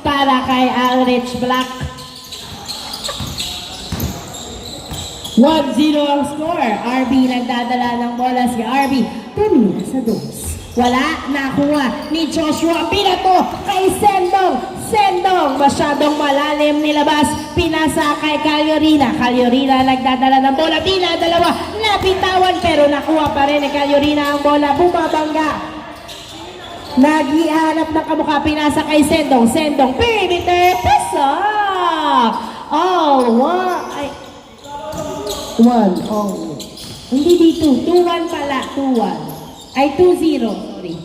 para kay Alrich Black. 1-0 ang score. RB nagdadala ng bola si RB. Tumira sa dos. Wala, nakuha ni Joshua. Pinato kay Sendong. Sendong, masyadong malalim nilabas. Pinasa kay Calyorina. Calyorina nagdadala ng bola. Pinadalawa, napitawan pero nakuha pa rin ni Calyorina ang bola. Bumabangga. Naghihanap ng kamukha. Pinasa kay Sendong. Sendong, perimeter, pasok. Oh, wow. Ay. 1-0. Hindi dito. 2-1 pala. 2-1. Ay, 2-0. Sorry.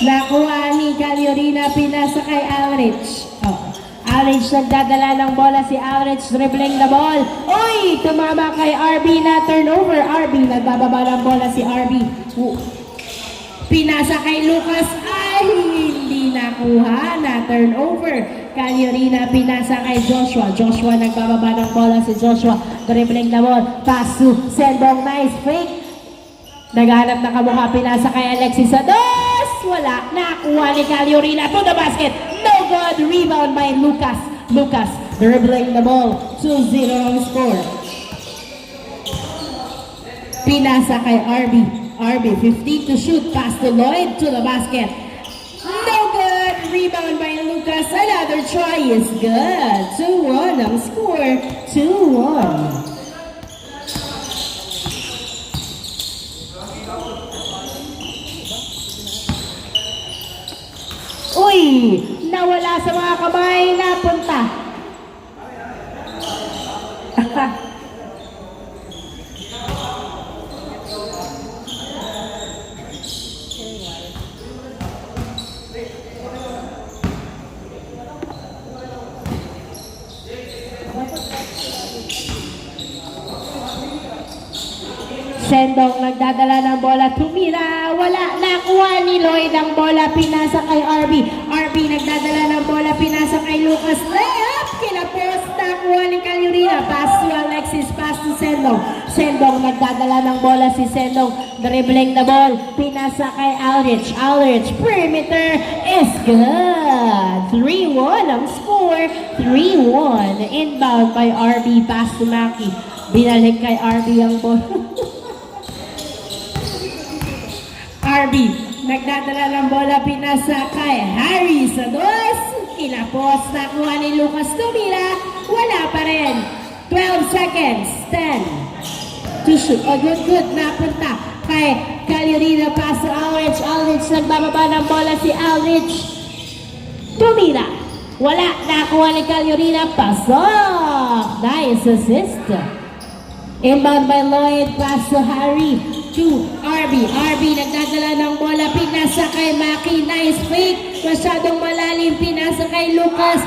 Nakuha ni Calyorina. Pinasa kay Alrich. Oh. Alrich nagdadala ng bola. Si Alrich dribbling the ball. Uy! Tumama kay RB na turnover. RB nagbababa ng bola si RB. Pinasa kay Lucas. Ay! Hindi nakuha na turnover. Calyorina pinasa kay Joshua. Joshua nagbababa ng bola si Joshua. Dribbling the ball. Pass to Sendong. Nice fake. Naghanap na kamukha. Pinasa kay Alexis Ados. Wala. Nakuha ni Calyorina to the basket. No good. Rebound by Lucas. Lucas dribbling the ball. 2-0 ang score. Pinasa kay RB. RB 50 to shoot. Pass to Lloyd to the basket. No good. Rebound by Lucas. Another try is good. 2-1 ang score. 2-1. Uy! Nawala sa mga kamay. Napunta. Sendong nagdadala ng bola, tumira, wala, nakuha ni Lloyd ang bola, pinasa kay RB. RB nagdadala ng bola, pinasa kay Lucas, layup, kinapos, nakuha ni Calyorina, pass to Alexis, pass to Sendong. Sendong nagdadala ng bola si Sendong, dribbling the ball, pinasa kay Alrich. Alrich, perimeter is good. 3-1 ang score, 3-1. Inbound by RB, pass to Maki. Binalik kay RB ang bola. RB, nagdadala ng bola, pinasa kay Harry sa dos. Kinapos, nakuha ni Lucas, tumira, wala pa rin. 12 seconds, 10 to shoot. Oh, good, napunta kay Calyorina, pass to Alrich. Alrich, nagbababa ng bola si Alrich. Tumira, wala, nakuha ni Calyorina, pasok. Nice assist. Inbound by Lloyd, pass to Harry. To RB. RB nagdadala ng bola, pinasa kay Maki. Nice fake. Masyadong malalim, pinasa kay Lucas.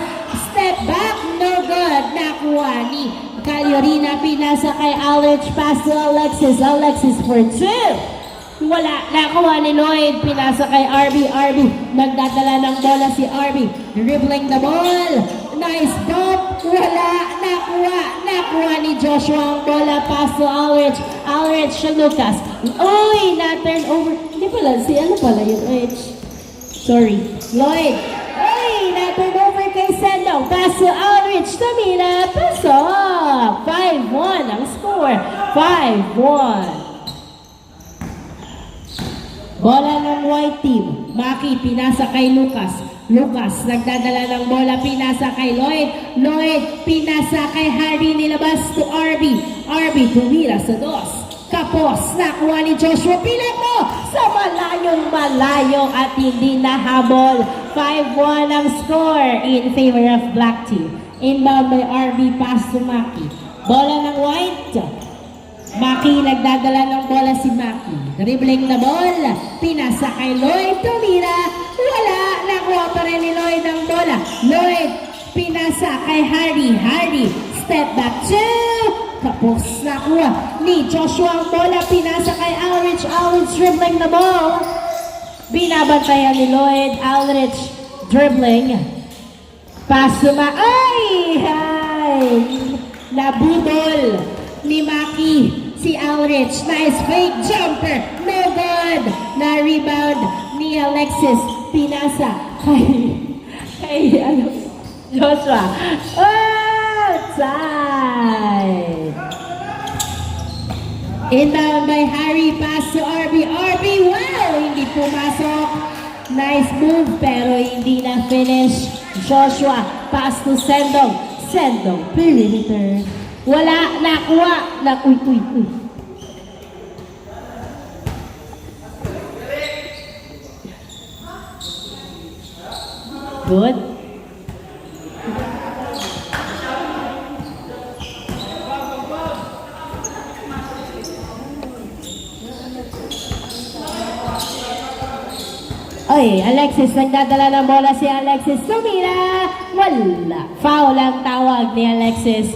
Step back, no good. Nakuha ni Calyorina, pinasa kay Alrich. Pass to Alexis. Alexis for 2. Wala. Nakuha ni Lloyd, pinasa kay RB. RB nagdadala ng bola si RB. Dribbling the ball. Nice bump. Wala. Nakuha ni Joshua ang bola. Pass to Alrich. Alrich to Lucas. Uy, na-turn over. Hindi pala, ano pala yun? Sorry. Lloyd. Uy, na-turn over kay Sendong. Pass to Alrich. Tamina. Pasok. 5-1 ang score. 5-1. Bola ng white team. Maki, pinasa kay Lucas. Lucas, nagdadala ng bola, pinasa kay Lloyd. Lloyd, pinasa kay Harry, nilabas to RB. RB, tumira sa dos. Kapos, nakuha ni Joshua, pinato sa malayong-malayo at hindi nahabol. 5-1 ang score in favor of black team. Inbound by RB, pass to Maki. Bola ng white. Maki, nagdadala ng bola si Maki. Dribbling the ball, pinasa kay Lloyd, tumira, wala, nakuha pa rin ni Lloyd ang bola. Lloyd, pinasa kay Harry. Harry, step back 2. Kapos, nakuha ni Joshua ang bola, pinasa kay Alrich. Alrich dribbling the ball. Binabantayan ni Lloyd. Alrich dribbling. Pass to Ay! Nabudol ni Maki si Alrich. Nice fake jumper. No good. Na-rebound ni Alexis. Pinasa kay Joshua. Outside. Inbound by Harry, pass to RB. RB, wow! Hindi pumasok. Nice move, pero hindi na finish. Joshua, pass to Sendong. Sendong, perimeter. Wala, nakuha. Uy. Good. Ay, Alexis, nagdadala ng bola si Alexis. Tumira! Wala. Foul ang tawag ni Alexis.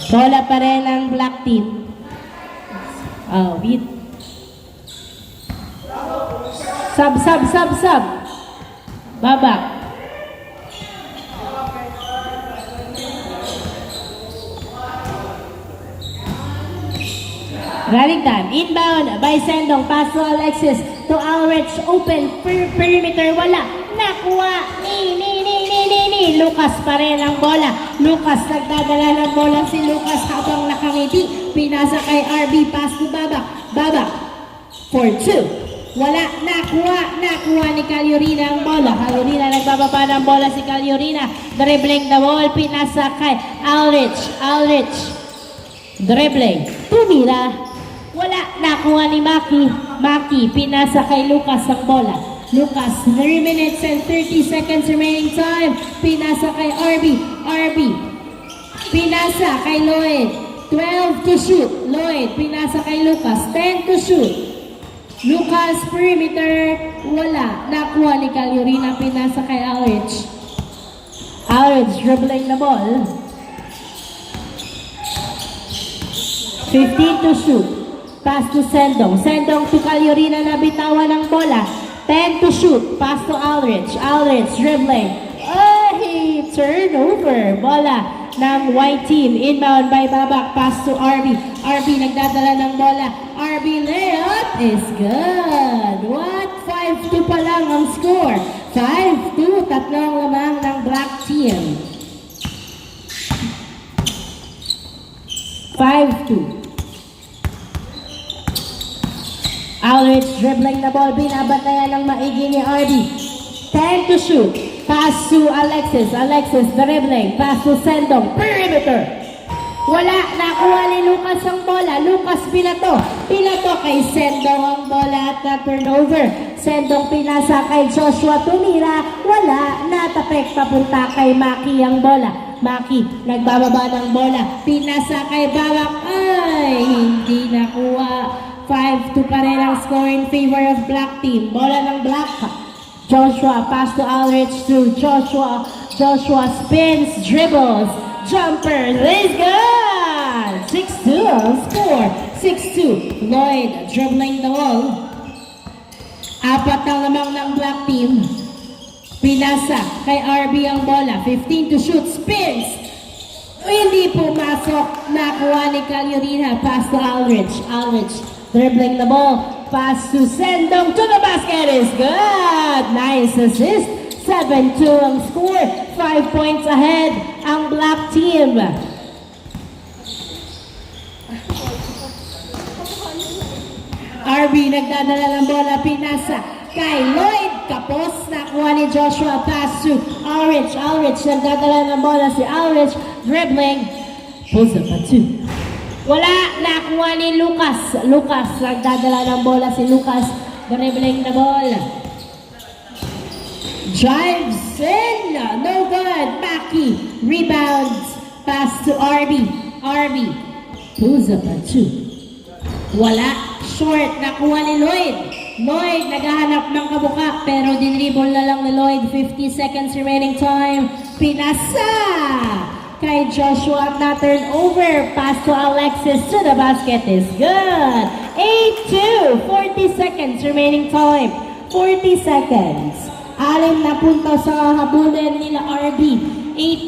Bola pa rin ang black team. Oh, beat. Sub. Babak. Running time. Inbound by Sendong. Pass to Alexis. To Alrich. Open. Perimeter. Wala. Nakuha. Ni. Lucas pa rin ang bola. Lucas. Nagdadala ng bola si Lucas habang nakangiti. Pinasa kay RB. Pass to Babak. Babak. For 2. Wala. Nakuha ni Caliorina ang bola. Caliorina nagbababa ng bola si Caliorina. Dribbling the ball. Pinasa kay Alrich. Dribbling. Tumira. Wala, nakuha ni Maki, pinasa kay Lucas ang bola. Lucas, 3 minutes and 30 seconds remaining time. Pinasa kay RB, pinasa kay Lloyd. 12 to shoot. Lloyd, pinasa kay Lucas. 10 to shoot. Lucas, perimeter. Wala, nakuha ni Caliorina, pinasa kay Alrich. Alrich, dribbling the ball. 15 to shoot. Pass to Sendong. Sendong to Caliorina na bitawan ng bola. 10 to shoot. Pass to Alrich. Alrich dribbling. Ay! Turnover. Bola ng white team. Inbound by Babak. Pass to RB. RB nagdadala ng bola. RB layup is good. What? 5-2 pa lang ang score. 5-2. Tatlong lamang ng black team. 5-2. Alrich dribbling the ball, binabantayan ng maigi ni RB. 10 to shoot. Pass to Alexis. Alexis dribbling. Pass to Sendong. Perimeter. Wala. Nakuha ni Lucas ang bola. Lucas pinato. Pinato kay Sendong ang bola at na-turnover. Sendong pinasa kay Joshua. Tumira. Wala. Natapek papunta kay Maki ang bola. Maki nagbababa ng bola. Pinasa kay Babak. Ay, hindi nakuha. 5-2 pa rin ang score in favor of black team. Bola ng black. Joshua, pass to Alrich to Joshua. Joshua spins, dribbles, jumper, is good! 6-2 ang score. 6-2. Lloyd dribbling the ball. Apat na lamang ng black team. Pinasa kay RB ang bola. 15 to shoot, spins. Hindi pumasok. Nakuha ni Caliorina. Pass to Alrich. Alrich dribbling the ball. Pass to Sendong. To the basket is good. Nice assist. 7-2 ang score. 5 points ahead ang black team. RB nagdadala ng bola. Pinasa kay Lloyd. Kapos. Nakuha ni Joshua. Pass to Alrich. Alrich nagdadala ng bola si Alrich. Dribbling. Pulls up at 2. Wala, nakuha ni Lucas. Lucas, nagdadala ng bola si Lucas. Dribbling the ball. Drives in. No good. Maki. Rebounds. Pass to RB. RB. Pulls up at 2. Wala. Short. Nakuha ni Lloyd. Lloyd, naghahanap ng kabuka. Pero dinribble na lang ni Lloyd. 50 seconds remaining time. Pinasa kay Joshua na turnover. Pass to Alexis to the basket is good. 8-2. 40 seconds remaining time. 40 seconds. 6 na punto sa habulin nila RB.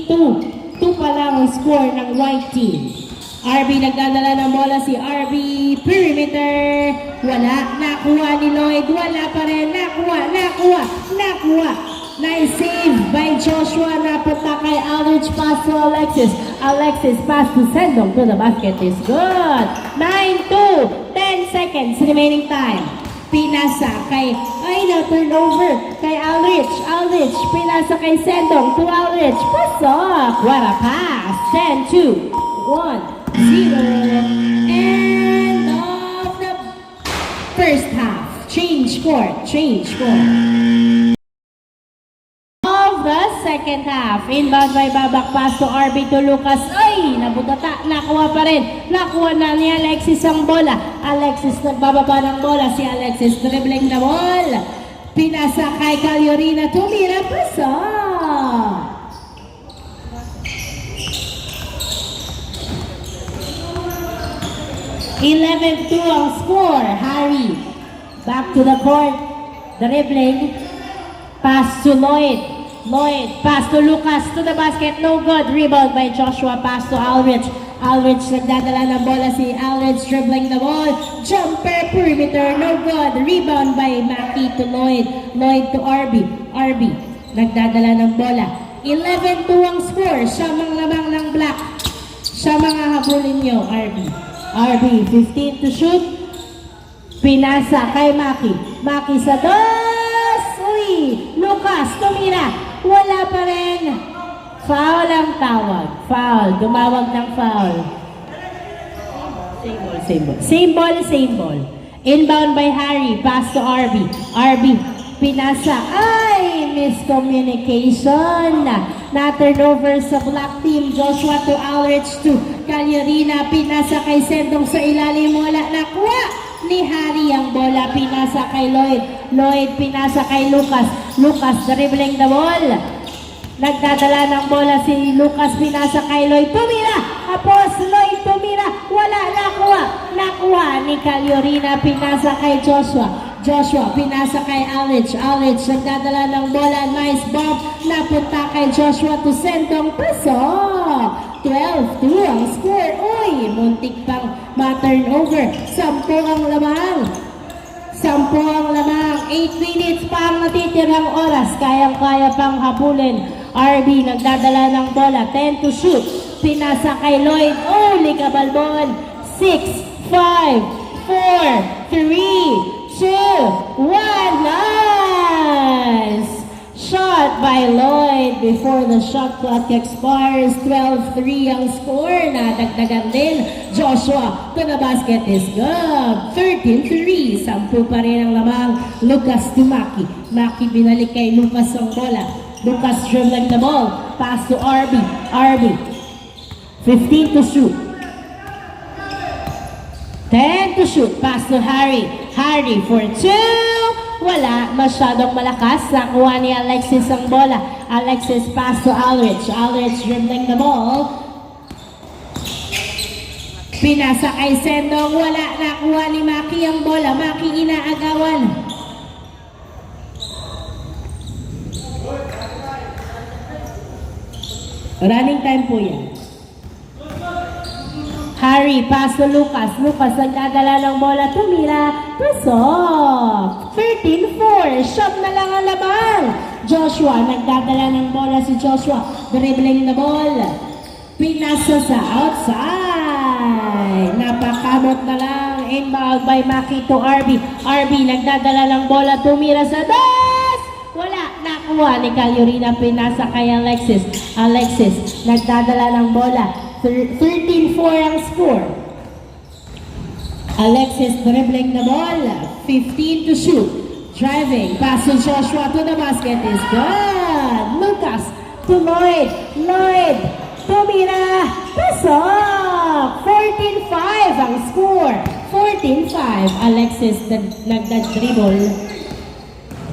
8-2. 2 pa lang ang score ng white team. RB nagdadala ng bola si RB. Perimeter. Wala. Nakuha ni Lloyd. Wala pa rin. Nakuha. Nice save by Joshua. Napunta kay Aldrich. Pass to Alexis. Alexis pass to Sendong to the basket is good. 9-2. 10 seconds remaining time. Pinasa kay, turnover kay Aldrich. Aldrich, pinasa kay Sendong to Aldrich. Pasok. What a pass. 10-2. 1-0. End of the first half. Change court. Of the second half. Inbound by Babak, pass to RB to Lucas. Ay, nabutata. Nakuha pa rin. Nakuha na ni Alexis ang bola. Alexis nagbababa ng bola. Si Alexis dribbling the ball. Pinasa kay Calorina. Tumira. Pasok. 11-2 ang score. Harry. Back to the court. Dribbling. Pass to Lloyd. Lloyd, pass to Lucas, to the basket, no good. Rebound by Joshua, pass to Aldrich. Aldrich, nagdadala ng bola si Aldrich, dribbling the ball. Jumper, perimeter, no good. Rebound by Mackie to Lloyd. Lloyd to RB. RB, nagdadala ng bola. 11-2 ang score. Siya lamang ng black. Siya mga habulin nyo, RB. RB, 15 to shoot. Pinasa kay Mackie. Mackie sa dos. Uy, Lucas, tumira. Wala pa rin. Foul ang tawag. Foul. Dumawag ng foul. Same ball. Inbound by Harry. Pass to RB. RB. Pinasa. Ay! Miscommunication. Na-turnover sa black team. Joshua to Aldrich to Calorina. Pinasa kay Sendong sa ilalim. Wala. Nakuha ni Harry ang bola. Pinasa kay Lloyd. Lloyd pinasa kay Lucas. Lucas dribbling the ball. Nagdadala ng bola si Lucas. Pinasa kay Lloyd. Tumira! Tapos Lloyd tumira. Wala. Nakuha ni Calorina. Pinasa kay Joshua. Joshua pinasa kay Aldrich. Aldrich nagdadala ng bola. Nice bomb. Napunta kay Joshua to Sendong. Pasok! 12-2 ang score. Uy, muntik pang ma-turnover. 10 ang lamang. 8 minutes pa ang natitirang oras. Kayang-kaya pang habulin. RB nagdadala ng bola. 10 to shoot. Pinasa kay Lloyd. Oh, Licabalbon. 6, 5, 4, 3, 2, 1. Nice! Shot by Lloyd before the shot clock expires. 12-3 ang score. Nadagdagan din. Joshua to the basket is good. 13-3. 10 pa rin ang lamang. Lucas to Mackie. Mackie binalik kay Lucas ang bola. Lucas dribbling the ball. Pass to RB. RB. 15 to shoot. 10 to shoot. Pass to Harry. Harry for 2. Wala, masyadong malakas. Nakuha ni Alexis ang bola. Alexis pass to Aldrich. Aldrich dribbling the ball. Pinasa kay Sendong. Wala, nakuha ni Mackie ang bola. Mackie inaagawan. Running time po yan. Harry, pass to Lucas. Lucas nagdadala ng bola. Tumira. Pasok. 13-4. Shot na lang ang labang. Joshua, nagdadala ng bola si Joshua. Dribbling the ball. Pinasa sa outside. Napakamot na lang. Inbound by Mackie to RB. RB, nagdadala ng bola. Tumira sa dos. Wala. Nakuha ni Calorina. Pinasa kay Alexis. Alexis, nagdadala ng bola. 13-4 ang score. Alexis dribbling the ball. 15 to shoot. Driving. Pass to Joshua to the basket is good. Lucas to Lloyd. Lloyd. Tumira. Pasok. 14-5 ang score. 14-5. Alexis nagdadribble.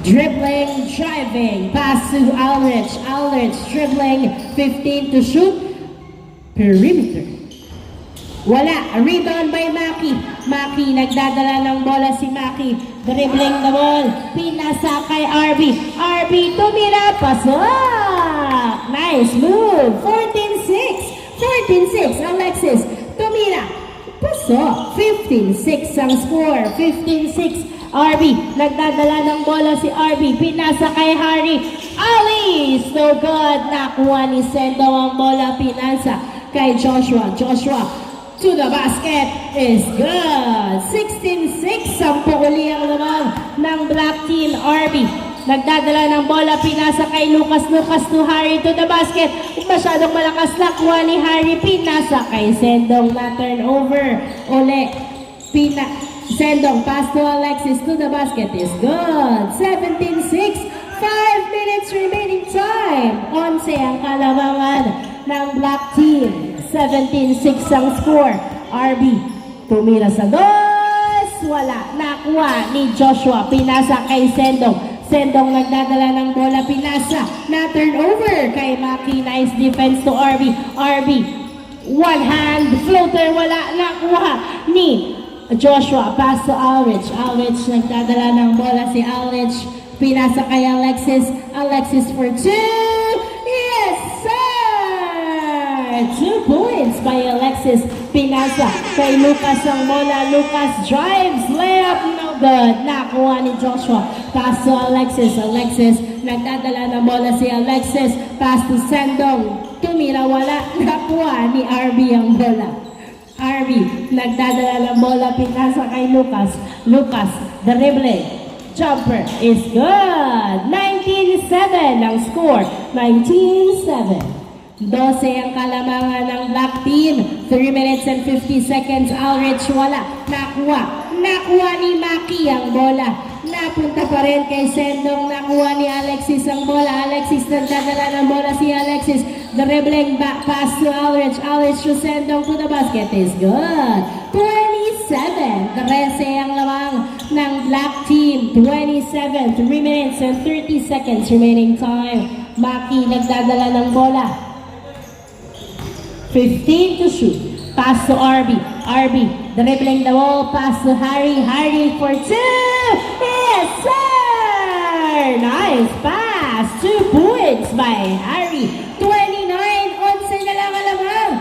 Dribbling. Driving. Pass to Aldrich. Aldrich dribbling. 15 to shoot. Perimeter. Wala. Rebound by Mackie. Mackie, nagdadala ng bola si Mackie. Dribbling the ball. Pinasa kay RB. RB, tumira. Pasok. Nice move. 14-6. 14-6. Alexis. tumira. Pasok. 15-6 ang score. 15-6. RB. Nagdadala ng bola si RB. Pinasa kay Harry. Alice. No good. Nakuha ni Sendo ang bola. Pinasa kay Joshua. Joshua to the basket is good. 16-6. 10 uli ang lamang ng black team. RB. Nagdadala ng bola, pinasa kay Lucas. Lucas to Harry to the basket. Masyadong malakas nakuha ni Harry. Pinasa kay Sendong na turnover. Uli. Sendong pass to Alexis to the basket is good. 17-6. 5 minutes remaining time. 11 ang kalamangan ng black team. 17-6 ang score. RB. Tumira sa dos. Wala. Nakuha ni Joshua. Pinasa kay Sendong. Sendong nagdadala ng bola, pinasa, na turnover kay Maki. Nice defense to RB. RB, one hand floater, wala, nakuha ni Joshua. Pass to Alrich. Alrich nagdadala ng bola si Alrich. Pinasa kay Alexis. Alexis for 2. Yes, sir! 2 points by Alexis. Pinasa kay Lucas ang bola. Lucas drives, layup, no good. Nakuha ni Joshua. Pass to Alexis. Alexis, nagdadala ng bola si Alexis. Pass to Sendong. Tumira, wala. Nakuha ni RB ang bola. RB, nagdadala ng bola. Pinasa kay Lucas. Lucas, dribbling. Jumper is good. 19-7 ang score. 19-7. 12 ang kalamangan ng black team. 3 minutes and 50 seconds. Alrich, wala. Nakuha. Nakuha ni Maki ang bola. Napunta pa rin kay Sendong. Nakuha ni Alexis ang bola. Alexis, nagdadala ng bola si Alexis. Dribbling back pass to Alrich. Alrich to Sendong to the basket is good. 27. 13 ang lamang ng black team. 27. 3 minutes and 30 seconds remaining time. Maki, nagdadala ng bola. 15 to shoot. Pass to RB. RB, dribbling the ball. Pass to Harry. Harry for 2. Yes, sir! Nice pass. 2 points by Harry. 29-11 na lang alamang.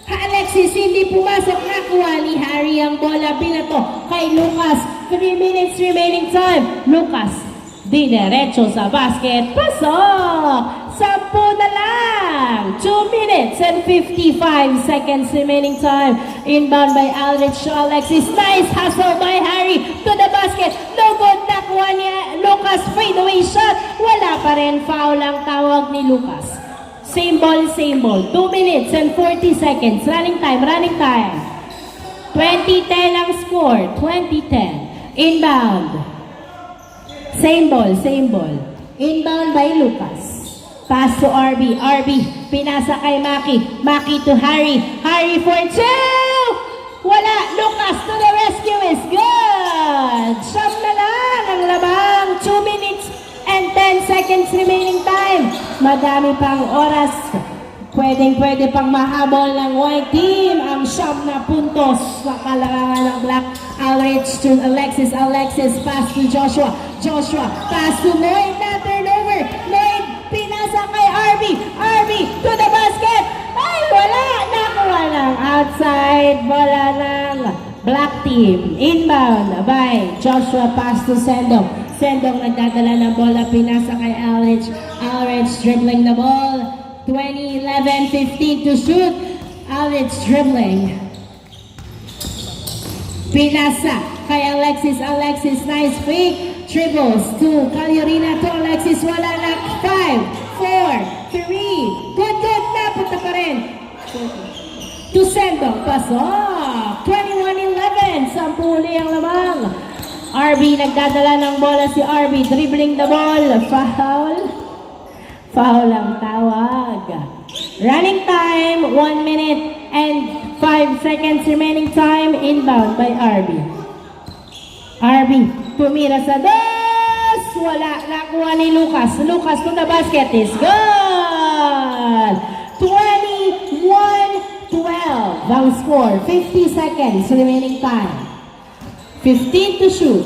Alexis hindi pumasok. Nakuha ni Harry ang bola. Binato kay Lucas. 3 minutes remaining time. Lucas, dinerecho sa basket. Pasok! 10 na lang. 2 minutes and 55 seconds remaining time. Inbound by Alrich to Alexis. Nice hustle by Harry to the basket. No good. Nakuha niya Lucas. Fadeaway shot. Wala pa rin. Foul ang tawag ni Lucas. Same ball, same ball. 2 minutes and 40 seconds. Running time, running time. 20-10 ang score. 20-10. Inbound. Same ball, same ball. Inbound by Lucas. Pass to RB. RB, pinasa kay Maki. Maki to Harry. Harry for 2! Wala. Lucas to the rescue is good. Siyam na lang ang labang. 2 minutes and 10 seconds remaining time. Madami pang oras. Pwede pang mahabol ng white team ang siyam na puntos sa kalarangan ng black. Alrich to Alexis. Alexis, pass to Joshua. Joshua, pass to Lloyd. Na turnover. Lloyd, pinasa kay RB. RB to the basket. Ay, wala. Nakuha lang. Outside. Bola ng black team. Inbound by Joshua. Pass to Sendong. Sendong nagdadala ng bola. Pinasa kay Alrich. Alrich dribbling the ball. 20, 11, 15 to shoot. Alrich dribbling. Pinasa kay Alexis. Alexis, nice fake. Dribbles to Calorina to Alexis. Wala na. 5, 4, 3. Good. Napunta pa rin. To Sendong. Pasok. 21-11. 10 uli ang lamang. RB, nagdadala ng bola si RB. Dribbling the ball. Foul. Foul ang tawag. Running time, 1 minute and 5 seconds remaining time. Inbound by RB. RB, tumira sa dos. Wala. Nakuha ni Lucas. Lucas to the basket is good. 21-12 ang score. 50 seconds remaining time. 15 to shoot.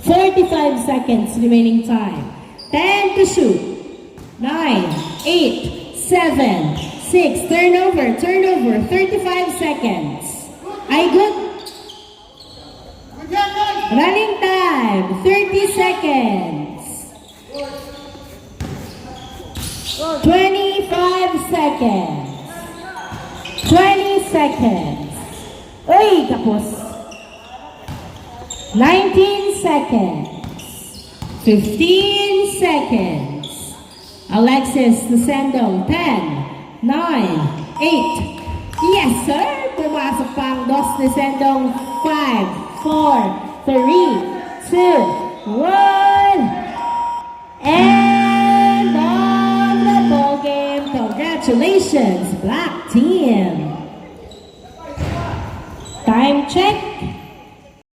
45 seconds remaining time. 10 to shoot. 9, 8, 7, 6, turnover, 35 seconds. Ay, good. Running time, 30 seconds. 25 seconds. 20 seconds. Uy, tapos. 19 seconds. 15 seconds. Alexis Lucendong, 10, 9, 8. Yes, sir! Pumasok pa ang Dos Lucendong, 5, 4, 3, 2, 1. End of the ball game. Congratulations, Black!